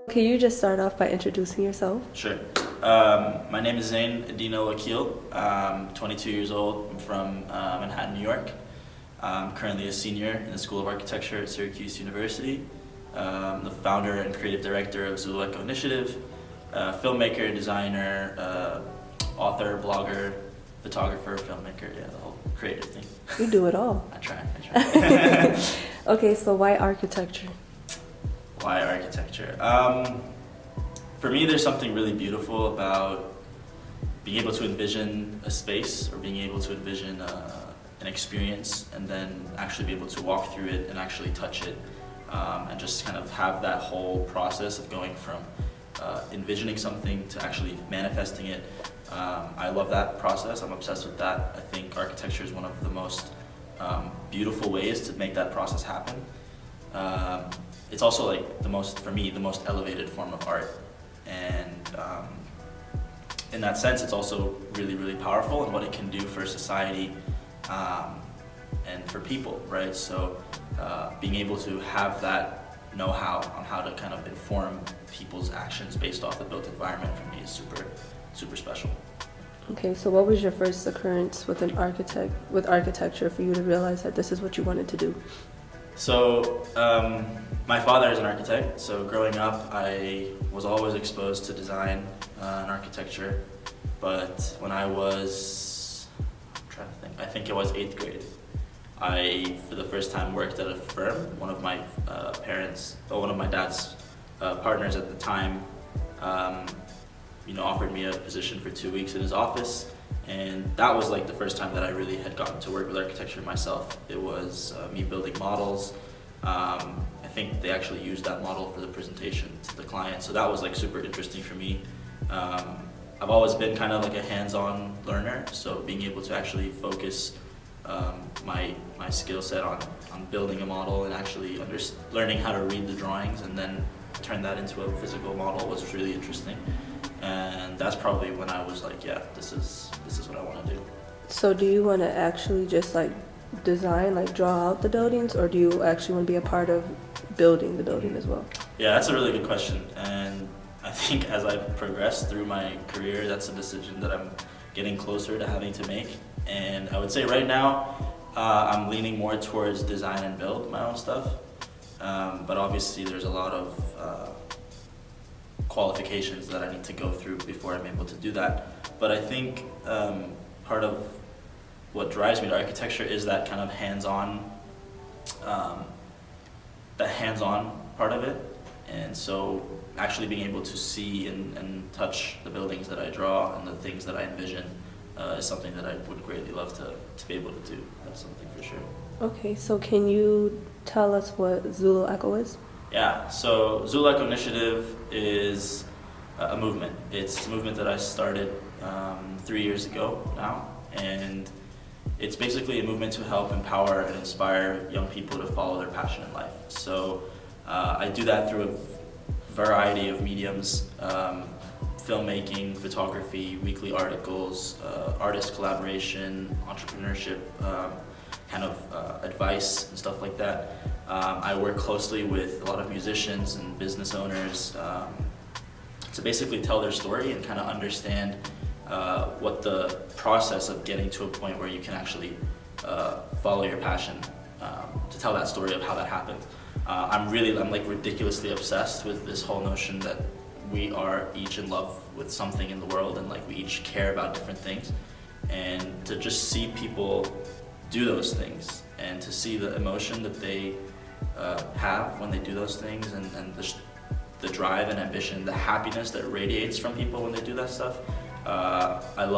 Can you just start off by introducing yourself? Sure. My name is Zain Akil. I'm 22 years old. I'm from Manhattan, New York. I'm currently a senior in the School of Architecture at Syracuse University. I'm the founder and creative director of Zulu Iniative, filmmaker, designer, author, blogger, photographer, filmmaker, yeah, the whole creative thing. You do it all. I try. Okay, so why architecture? Why architecture? For me, there's something really beautiful about being able to envision a space or being able to envision an experience and then actually be able to walk through it and actually touch it and just kind of have that whole process of going from envisioning something to actually manifesting it. I love that process. I'm obsessed with that. I think architecture is one of the most beautiful ways to make that process happen. It's also like the most elevated form of art, and in that sense it's also really, really powerful in what it can do for society and for people, right? So being able to have that know-how on how to kind of inform people's actions based off the built environment for me is super special. Okay, so what was your first occurrence with architecture for you to realize that this is what you wanted to do? So my father is an architect, so growing up I was always exposed to design and architecture, but when I was, I think it was 8th grade, I for the first time worked at a firm. One of my dad's partners at the time offered me a position for 2 weeks in his office, and that was like the first time that I really had gotten to work with architecture myself. It was me building models. I think they actually used that model for the presentation to the client, so that was like super interesting for me. I've always been kind of like a hands-on learner, so being able to actually focus my skill set on building a model and actually learning how to read the drawings and then turn that into a physical model was really interesting. And that's probably when I was like, yeah, this is what I want to do. So do you want to actually just like design, like draw out the buildings, or do you actually want to be a part of building the building as well? Yeah, that's a really good question, and I think as I progress through my career, that's a decision that I'm getting closer to having to make. And I would say right now I'm leaning more towards design and build my own stuff, but obviously there's a lot of qualifications that I need to go through before I'm able to do that. But I think part of what drives me to architecture is that kind of hands-on part of it. And so actually being able to see and touch the buildings that I draw and the things that I envision is something that I would greatly love to be able to do. That's something for sure. Okay, so can you tell us what Zulu Echo is? Yeah, so Zulu Iniative is a movement. It's a movement that I started 3 years ago now, and it's basically a movement to help empower and inspire young people to follow their passion in life. So I do that through a variety of mediums, filmmaking, photography, weekly articles, artist collaboration, entrepreneurship, kind of advice and stuff like that. I work closely with a lot of musicians and business owners to basically tell their story and kind of understand what the process of getting to a point where you can actually follow your passion, to tell that story of how that happened. I'm like ridiculously obsessed with this whole notion that we are each in love with something in the world, and like we each care about different things, and to just see people do those things and to see the emotion that they have when they do those things, and the drive and ambition, the happiness that radiates from people when they do that stuff. I'm in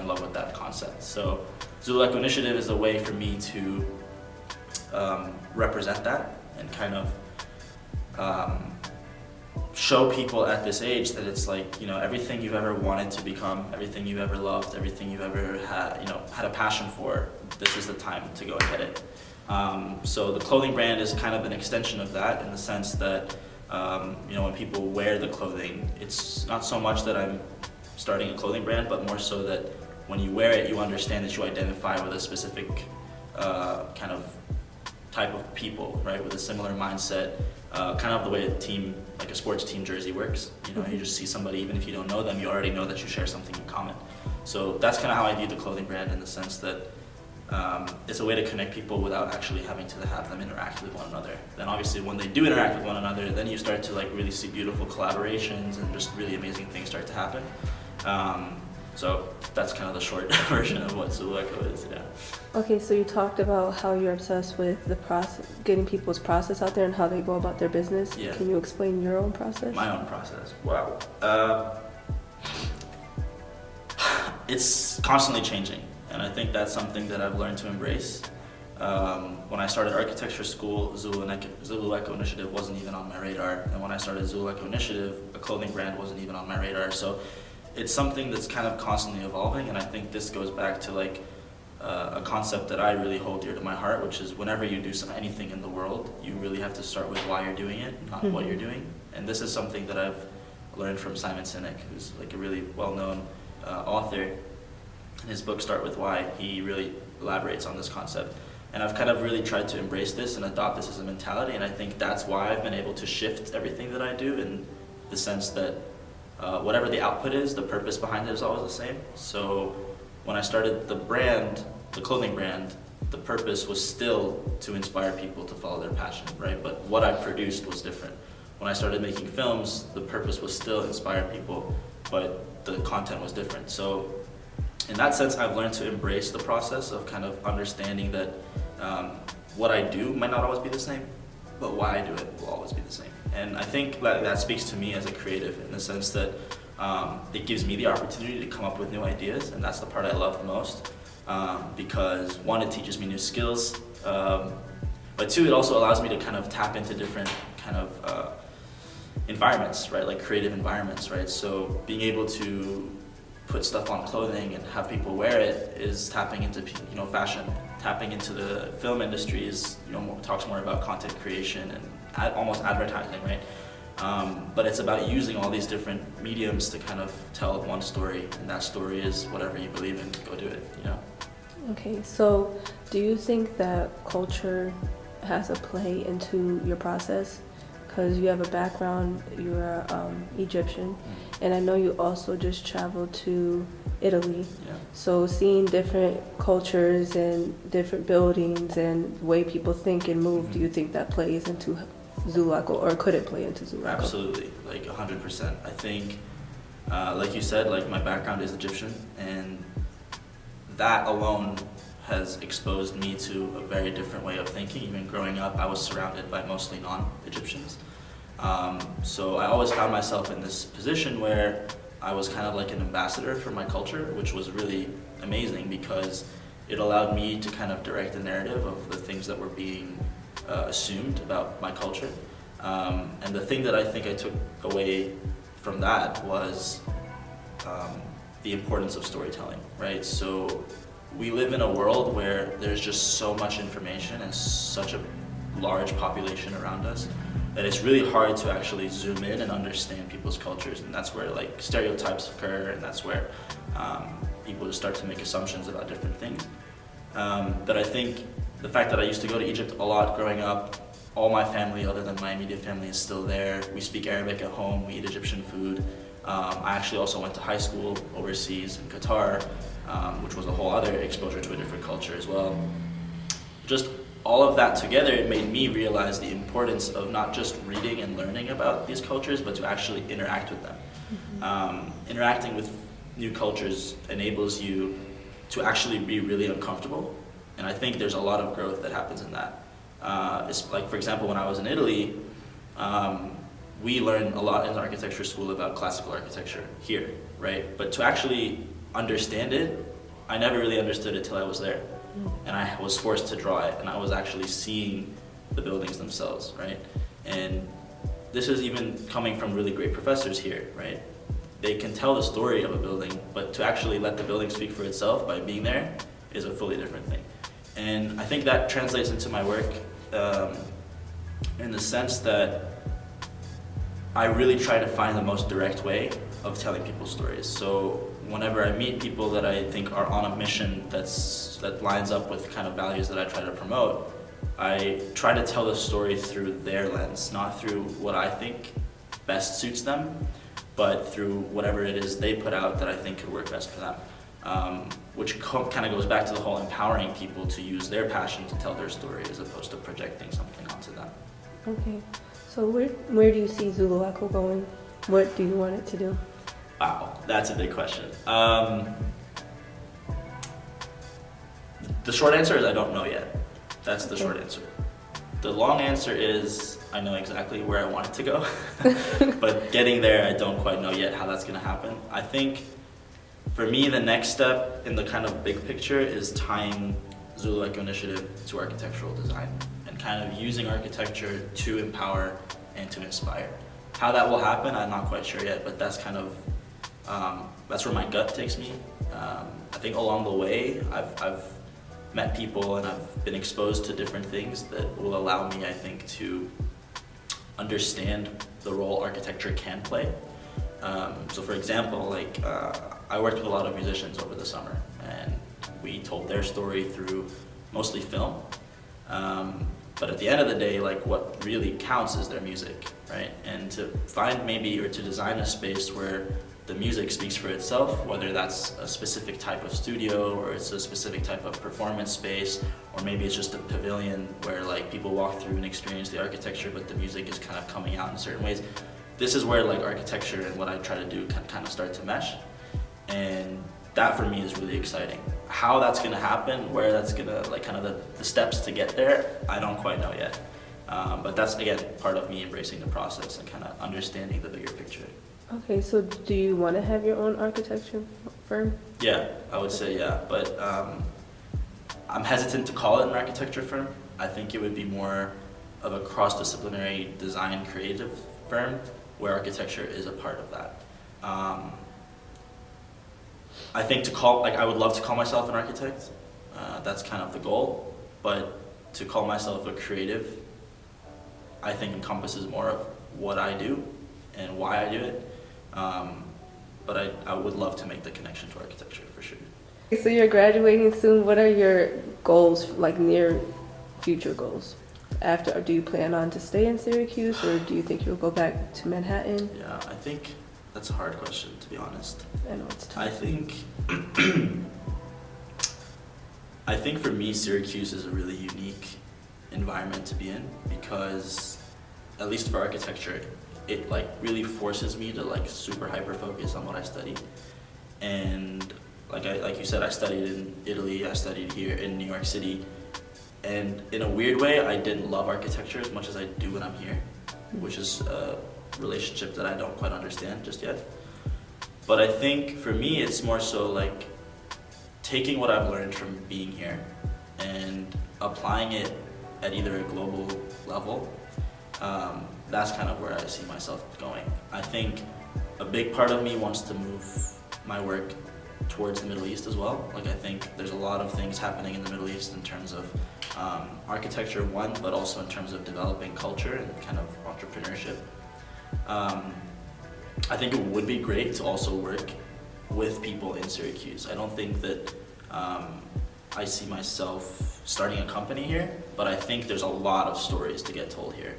love with that concept. So Zulu Iniative is a way for me to represent that and kind of show people at this age that it's like, everything you've ever wanted to become, everything you've ever loved, everything you've ever had a passion for, this is the time to go and get it. So the clothing brand is kind of an extension of that, in the sense that when people wear the clothing, it's not so much that I'm starting a clothing brand, but more so that when you wear it, you understand that you identify with a specific kind of type of people, right, with a similar mindset, kind of the way like a sports team jersey works. You know, you just see somebody, even if you don't know them, you already know that you share something in common. So that's kind of how I view the clothing brand, in the sense that it's a way to connect people without actually having to have them interact with one another. Then obviously when they do interact with one another, then you start to like really see beautiful collaborations and just really amazing things start to happen. So that's kind of the short version of what Zulu Echo is, yeah. Okay, so you talked about how you're obsessed with the process, getting people's process out there and how they go about their business. Yeah. Can you explain your own process? My own process, wow. It's constantly changing, and I think that's something that I've learned to embrace. When I started architecture school, Zulu Echo Initiative wasn't even on my radar, and when I started Zulu Echo Initiative, a clothing brand wasn't even on my radar. So it's something that's kind of constantly evolving, and I think this goes back to like a concept that I really hold dear to my heart, which is whenever you do anything in the world, you really have to start with why you're doing it, not what you're doing. And this is something that I've learned from Simon Sinek, who's like a really well-known author. In his book Start With Why, he really elaborates on this concept. And I've kind of really tried to embrace this and adopt this as a mentality, and I think that's why I've been able to shift everything that I do, in the sense that whatever the output is, the purpose behind it is always the same. So when I started the brand, the clothing brand, the purpose was still to inspire people to follow their passion, right? But what I produced was different. When I started making films, the purpose was still inspire people, but the content was different. So in that sense, I've learned to embrace the process of kind of understanding that what I do might not always be the same, but why I do it will always be the same. And I think that speaks to me as a creative, in the sense that it gives me the opportunity to come up with new ideas, and that's the part I love the most, because one, it teaches me new skills, but two, it also allows me to kind of tap into different kind of environments, right, like creative environments, right? So being able to put stuff on clothing and have people wear it is tapping into, you know, fashion. Tapping into the film industry is, you know, talks more about content creation and almost advertising, right? But it's about using all these different mediums to kind of tell one story, and that story is whatever you believe in, go do it, you know? Okay, so do you think that culture has a play into your process? Because you have a background, you're Egyptian, and I know you also just traveled to Italy. Yeah. So seeing different cultures and different buildings and the way people think and move, do you think that plays into Zulu Echo, or could it play into Zulu Echo? Absolutely, like 100%. I think, like you said, like my background is Egyptian, and that alone has exposed me to a very different way of thinking. Even growing up, I was surrounded by mostly non-Egyptians. So I always found myself in this position where I was kind of like an ambassador for my culture, which was really amazing because it allowed me to kind of direct the narrative of the things that were being assumed about my culture. And the thing that I think I took away from that was the importance of storytelling, right? So we live in a world where there's just so much information and such a large population around us that it's really hard to actually zoom in and understand people's cultures, and that's where like stereotypes occur, and that's where people just start to make assumptions about different things. But I think the fact that I used to go to Egypt a lot growing up, all my family other than my immediate family is still there. We speak Arabic at home, we eat Egyptian food. I actually also went to high school overseas in Qatar, which was a whole other exposure to a different culture as well. Just all of that together, it made me realize the importance of not just reading and learning about these cultures, but to actually interact with them. Interacting with new cultures enables you to actually be really uncomfortable, and I think there's a lot of growth that happens in that. It's like, for example, when I was in Italy, we learned a lot in architecture school about classical architecture here, right? But to actually understand it, I never really understood it till I was there. And I was forced to draw it, and I was actually seeing the buildings themselves, right? And this is even coming from really great professors here, right? They can tell the story of a building, but to actually let the building speak for itself by being there is a fully different thing. And I think that translates into my work in the sense that I really try to find the most direct way of telling people's stories. So whenever I meet people that I think are on a mission that lines up with kind of values that I try to promote, I try to tell the story through their lens, not through what I think best suits them, but through whatever it is they put out that I think could work best for them. Which kind of goes back to the whole empowering people to use their passion to tell their story as opposed to projecting something onto them. Okay, so where do you see Zulu Echo going? What do you want it to do? Wow, that's a big question. The short answer is I don't know yet. That's the short answer. The long answer is I know exactly where I want it to go, but getting there, I don't quite know yet how that's going to happen. I think for me, the next step in the kind of big picture is tying Zulu Echo Initiative to architectural design and kind of using architecture to empower and to inspire. How that will happen, I'm not quite sure yet, but that's kind of, that's where my gut takes me. I think along the way, I've met people and I've been exposed to different things that will allow me, I think, to understand the role architecture can play. So for example, like I worked with a lot of musicians over the summer and we told their story through mostly film. But at the end of the day, like what really counts is their music, right? And to find maybe, or to design a space where the music speaks for itself, whether that's a specific type of studio or it's a specific type of performance space, or maybe it's just a pavilion where like people walk through and experience the architecture, but the music is kind of coming out in certain ways. This is where like architecture and what I try to do can kind of start to mesh. And that for me is really exciting. How that's gonna happen, where that's gonna, like kind of the steps to get there, I don't quite know yet. But that's, again, part of me embracing the process and kind of understanding the bigger picture. Okay, so do you want to have your own architecture firm? Yeah, I would say yeah, but I'm hesitant to call it an architecture firm. I think it would be more of a cross-disciplinary design creative firm where architecture is a part of that. I think I would love to call myself an architect. That's kind of the goal, but to call myself a creative, I think encompasses more of what I do and why I do it. But I would love to make the connection to architecture for sure. So you're graduating soon. What are your goals, like near future goals? After, do you plan on to stay in Syracuse or do you think you'll go back to Manhattan? Yeah, I think that's a hard question, to be honest. I know it's tough. I think for me, Syracuse is a really unique environment to be in because, at least for architecture, it like really forces me to like super hyper focus on what I study. And like you said, I studied in Italy, I studied here in New York City. And in a weird way, I didn't love architecture as much as I do when I'm here, which is a relationship that I don't quite understand just yet. But I think for me, it's more so like taking what I've learned from being here and applying it at either a global level. That's kind of where I see myself going. I think a big part of me wants to move my work towards the Middle East as well. Like I think there's a lot of things happening in the Middle East in terms of architecture, one, but also in terms of developing culture and kind of entrepreneurship. I think it would be great to also work with people in Syracuse. I don't think that I see myself starting a company here, but I think there's a lot of stories to get told here.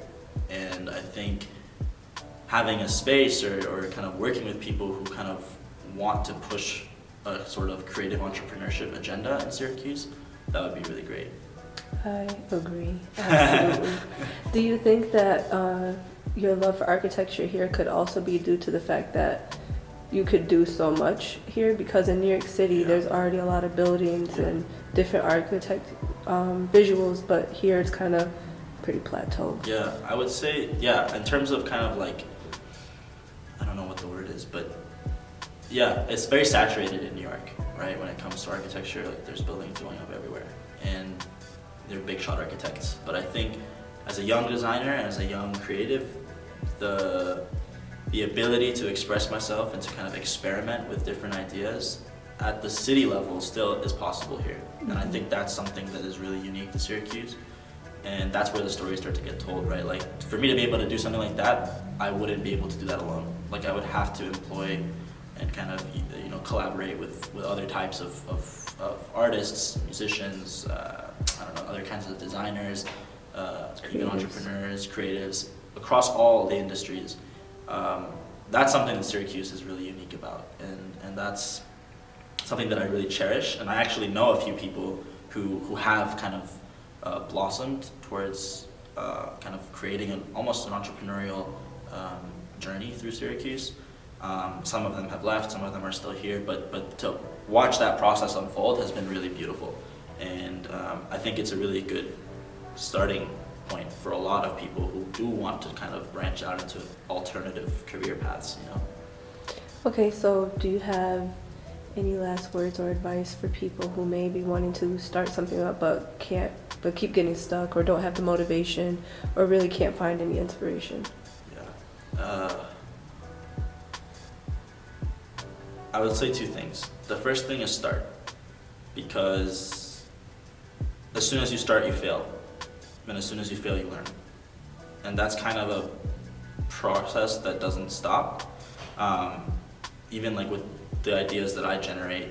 And I think having a space or kind of working with people who kind of want to push a sort of creative entrepreneurship agenda in Syracuse, that would be really great. I agree, absolutely. Do you think that your love for architecture here could also be due to the fact that you could do so much here? Because in New York City, there's already a lot of buildings and different visuals, but here it's kind of pretty plateaued. Yeah, I would say, yeah, in terms of kind of like, I don't know what the word is, but yeah, it's very saturated in New York, right? When it comes to architecture, like there's buildings going up everywhere and they're big shot architects. But I think as a young designer and as a young creative, the ability to express myself and to kind of experiment with different ideas at the city level still is possible here. And I think that's something that is really unique to Syracuse. And that's where the stories start to get told, right? Like for me to be able to do something like that, I wouldn't be able to do that alone. Like I would have to employ and kind of, you know, collaborate with other types of artists, musicians, I don't know, other kinds of designers even entrepreneurs, creatives, across all the industries. That's something that Syracuse is really unique about, and that's something that I really cherish. And I actually know a few people who have kind of blossomed towards kind of creating almost an entrepreneurial journey through Syracuse. Some of them have left, some of them are still here, but to watch that process unfold has been really beautiful. And I think it's a really good starting point for a lot of people who do want to kind of branch out into alternative career paths, you know? Okay, so do you have any last words or advice for people who may be wanting to start something up but keep getting stuck, or don't have the motivation, or really can't find any inspiration? Yeah. I would say two things. The first thing is start, because as soon as you start, you fail. And as soon as you fail, you learn. And that's kind of a process that doesn't stop. Even like with the ideas that I generate,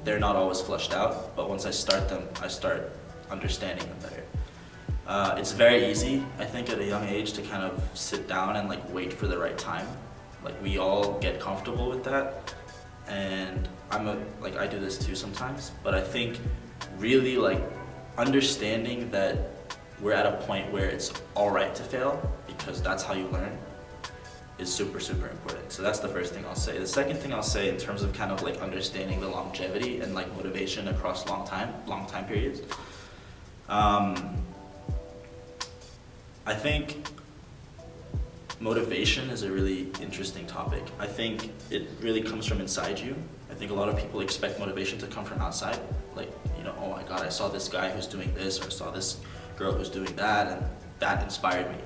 they're not always fleshed out, but once I start them, I start understanding them better. It's very easy, I think, at a young age to kind of sit down and like wait for the right time. Like we all get comfortable with that, and I do this too sometimes, but I think really like understanding that we're at a point where it's all right to fail, because that's how you learn, is super, super important. So that's the first thing I'll say. The second thing I'll say, in terms of kind of like understanding the longevity and like motivation across long time periods, I think motivation is a really interesting topic. I think it really comes from inside you. I think a lot of people expect motivation to come from outside. Like, you know, oh my God, I saw this guy who's doing this, or I saw this girl who's doing that, and that inspired me.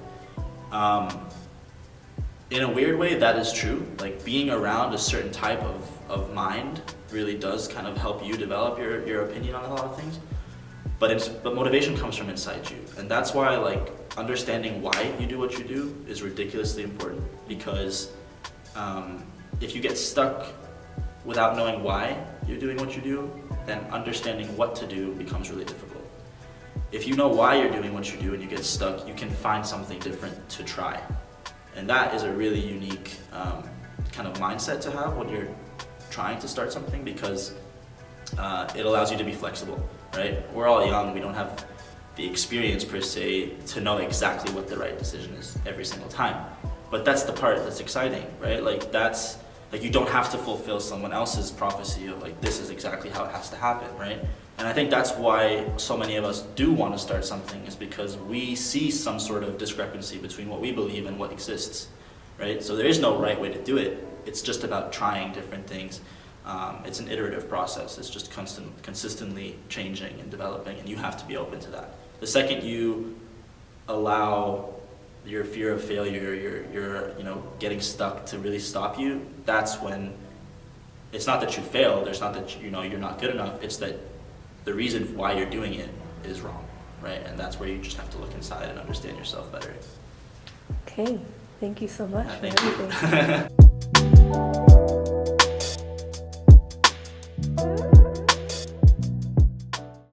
In a weird way, that is true. Like being around a certain type of mind really does kind of help you develop your opinion on a lot of things. But motivation comes from inside you. And that's why like understanding why you do what you do is ridiculously important, because if you get stuck without knowing why you're doing what you do, then understanding what to do becomes really difficult. If you know why you're doing what you do and you get stuck, you can find something different to try. And that is a really unique kind of mindset to have when you're trying to start something, because it allows you to be flexible, right? We're all young, we don't have the experience per se to know exactly what the right decision is every single time. But that's the part that's exciting, right? Like that's, like you don't have to fulfill someone else's prophecy of like, this is exactly how it has to happen, right? And I think that's why so many of us do want to start something, is because we see some sort of discrepancy between what we believe and what exists, right? So there is no right way to do it. It's just about trying different things. It's an iterative process. It's just consistently changing and developing, and you have to be open to that. The second you allow your fear of failure, your getting stuck to really stop you, that's when it's not that you failed, it's not that you're not good enough, it's that the reason why you're doing it is wrong, right? And that's where you just have to look inside and understand yourself better. Okay, thank you so much for Thank everything. you.